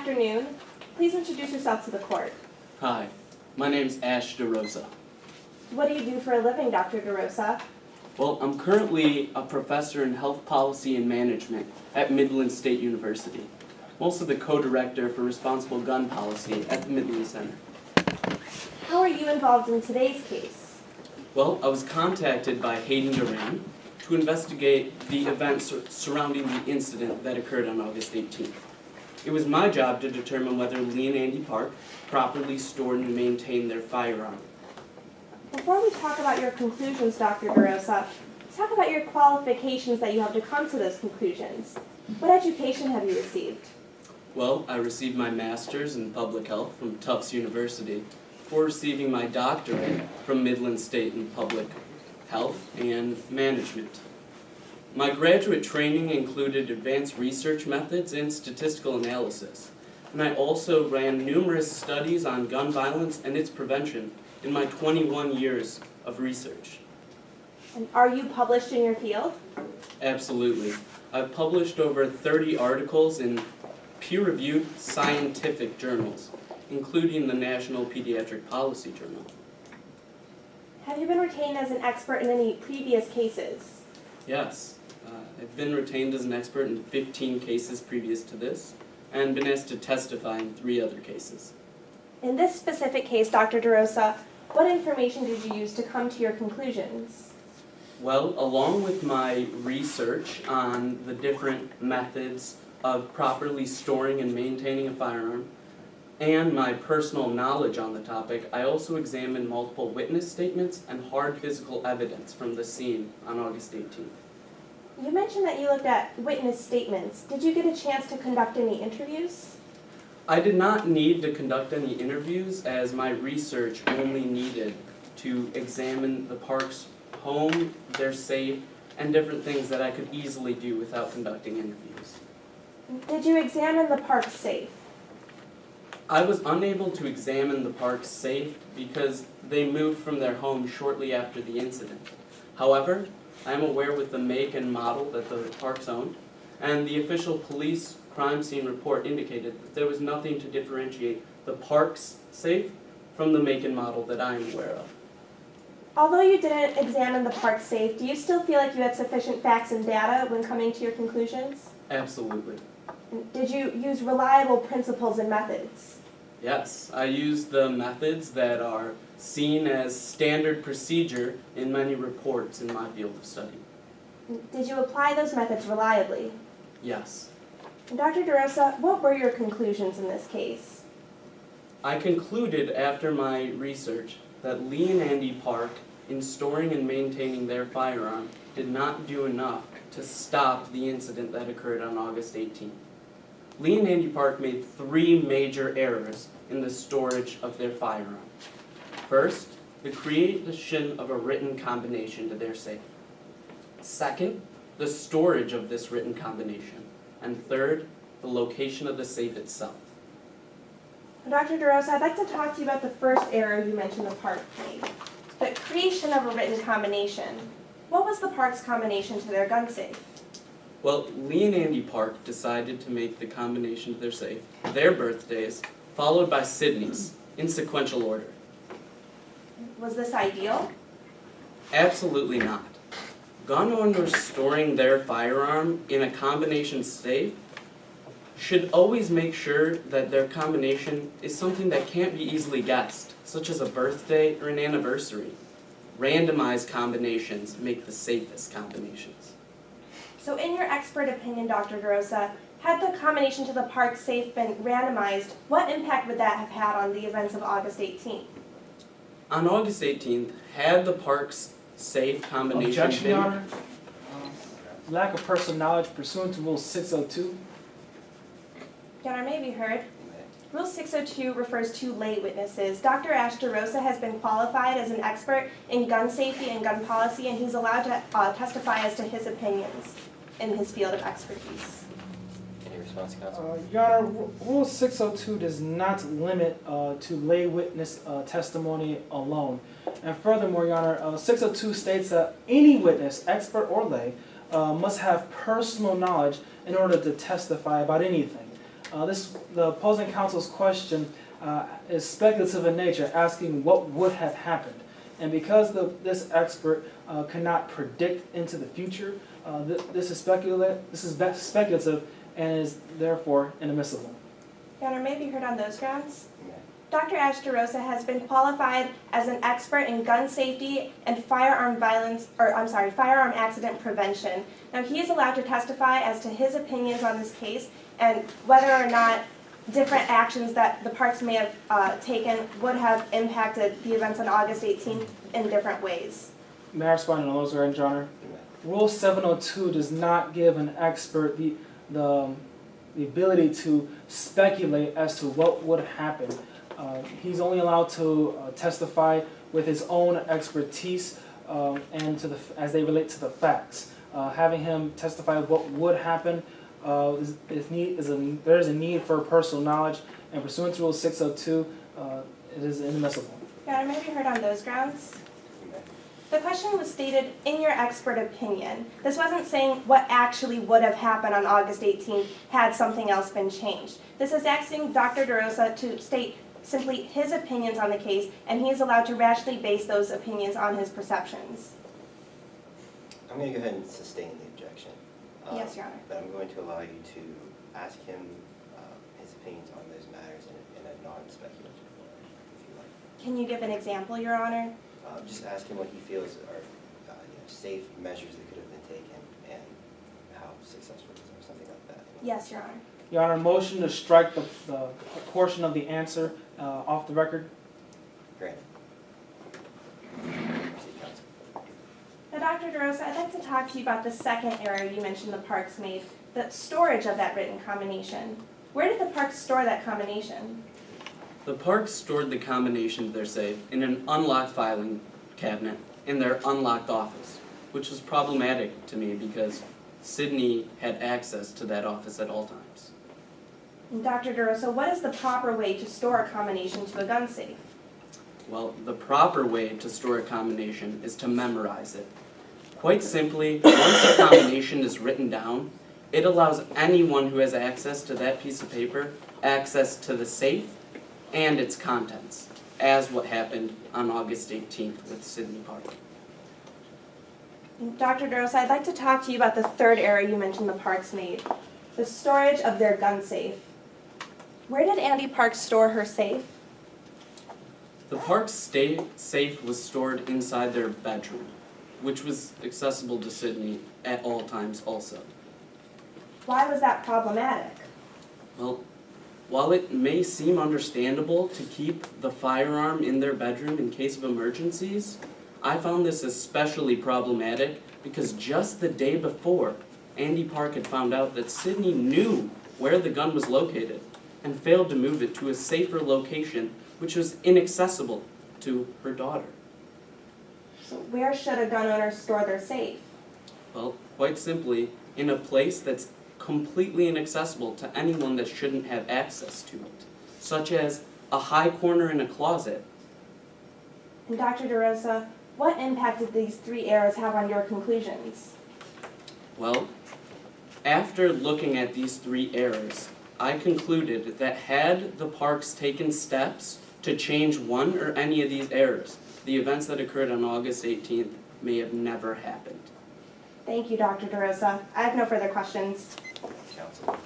afternoon. Please introduce yourself to the court. Hi, my name's Ash DeRosa. What do you do for a living, Dr. DeRosa? Well, I'm currently a professor in health policy and management at Midland State University. I'm also the co-director for responsible gun policy at the Midland Center. How are you involved in today's case? Well, I was contacted by Hayden Duran to investigate the events surrounding the incident that occurred on August 18th. It was my job to determine whether Lee and Andy Park properly stored and maintained their firearm. Before we talk about your conclusions, Dr. DeRosa, let's talk about your qualifications that you have to come to those conclusions. What education have you received? Well, I received my master's in public health from Tufts University before receiving my doctorate from Midland State in public health and management. My graduate training included advanced research methods and statistical analysis, and I also ran numerous studies on gun violence and its prevention in my 21 years of research. And are you published in your field? Absolutely. I've published over 30 articles in peer-reviewed scientific journals, including the National Pediatric Policy Journal. Have you been retained as an expert in any previous cases? Yes. I've been retained as an expert in 15 cases previous to this, and been asked to testify in 3 other cases. In this specific case, Dr. DeRosa, what information did you use to come to your conclusions? Well, along with my research on the different methods of properly storing and maintaining a firearm, and my personal knowledge on the topic, I also examined multiple witness statements and hard physical evidence from the scene on August 18th. You mentioned that you looked at witness statements. Did you get a chance to conduct any interviews? I did not need to conduct any interviews, as my research only needed to examine the Parks' home, their safe, and different things that I could easily do without conducting interviews. Did you examine the Parks safe? I was unable to examine the Parks' safe because they moved from their home shortly after the incident. However, I am aware with the make and model that the Parks owned, and the official police crime scene report indicated that there was nothing to differentiate the Parks safe from the make and model that I am aware of. Although you didn't examine the Parks safe, do you still feel like you had sufficient facts and data when coming to your conclusions? Absolutely. Did you use reliable principles and methods? Yes, I used the methods that are seen as standard procedure in many reports in my field of study. Did you apply those methods reliably? Yes. Dr. DeRosa, what were your conclusions in this case? I concluded after my research that Lee and Andy Park, in storing and maintaining their firearm, did not do enough to stop the incident that occurred on August 18th. Lee and Andy Park made 3 major errors in the storage of their firearm. First, the creation of a written combination to their safe. Second, the storage of this written combination. And third, the location of the safe itself. Dr. DeRosa, I'd like to talk to you about the first error you mentioned the Park made, the creation of a written combination. What was the Park's combination to their gun safe? Well, Lee and Andy Park decided to make the combination to their safe their birthdays, followed by Sydney's, in sequential order. Was this ideal? Absolutely not. Gun owners storing their firearm in a combination safe should always make sure that their combination is something that can't be easily guessed, such as a birthday or an anniversary. Randomized combinations make the safest combinations. So in your expert opinion, Dr. DeRosa, had the combination to the Park safe been randomized, what impact would that have had on the events of August 18th? On August 18th, had the Park's safe combination Objection, been... Your Honor. Lack of personal knowledge pursuant to Rule 602. Your Honor, may be heard. Rule 602 refers to lay witnesses. Dr. Ash DeRosa has been qualified as an expert in gun safety and gun policy, and he's allowed to testify as to his opinions in his field of expertise. Any response, counsel? Your Honor, Rule 602 does not limit to lay witness testimony alone. And furthermore, Your Honor, 602 states that any witness, expert or lay, must have personal knowledge in order to testify about anything. The opposing counsel's question is speculative in nature, asking what would have happened. And because this expert cannot predict into the future, this is speculative and is therefore inadmissible. Your Honor, may I be heard on those grounds? You may. Dr. Ashtarosa has been qualified as an expert in gun safety and firearm accident prevention. Now, he is allowed to testify as to his opinions on this case and whether or not different actions that the parks may have taken would have impacted the events on August 18th in different ways. May I respond on those grounds, Your Honor? You may. Rule 702 does not give an expert the ability to speculate as to what would happen. He's only allowed to testify with his own expertise and as they relate to the facts. Having him testify what would happen, there is a need for personal knowledge, and pursuant to Rule 602, it is inadmissible. Your Honor, may I be heard on those grounds? You may. The question was stated in your expert opinion. This wasn't saying what actually would have happened on August 18th had something else been changed. This is asking Dr. DeRosa to state simply his opinions on the case, and he is allowed to rationally base those opinions on his perceptions. I'm going to go ahead and sustain the objection. Yes, Your Honor. But I'm going to allow you to ask him his opinions on those matters in a non-speculative way, if you like. Can you give an example, Your Honor? Just ask him what he feels are safe measures that could have been taken and how successful it is, or something like that. Yes, Your Honor. Your Honor, motion to strike the portion of the answer off the record. Granted. Proceed, counsel. Now, Dr. DeRosa, I'd like to talk to you about the second error you mentioned the parks made, the storage of that written combination. Where did the parks store that combination? The parks stored the combination of their safe in an unlocked filing cabinet in their unlocked office, which was problematic to me because Sydney had access to that office at all times. And Dr. DeRosa, what is the proper way to store a combination to a gun safe? Well, the proper way to store a combination is to memorize it. Quite simply, once a combination is written down, it allows anyone who has access to that piece of paper access to the safe and its contents, as what happened on August 18th with Sydney Park. And Dr. DeRosa, I'd like to talk to you about the third error you mentioned the parks made, the storage of their gun safe. Where did Andy Park store her safe? The park's safe was stored inside their bedroom, which was accessible to Sydney at all times also. Why was that problematic? Well, while it may seem understandable to keep the firearm in their bedroom in case of emergencies, I found this especially problematic because just the day before, Andy Park had found out that Sydney knew where the gun was located and failed to move it to a safer location, which was inaccessible to her daughter. So where should a gun owner store their safe? Well, quite simply, in a place that's completely inaccessible to anyone that shouldn't have access to it, such as a high corner in a closet. And Dr. DeRosa, what impact did these three errors have on your conclusions? Well, after looking at these three errors, I concluded that had the parks taken steps to change one or any of these errors, the events that occurred on August 18th may have never happened. Thank you, Dr. DeRosa. I have no further questions. Counsel.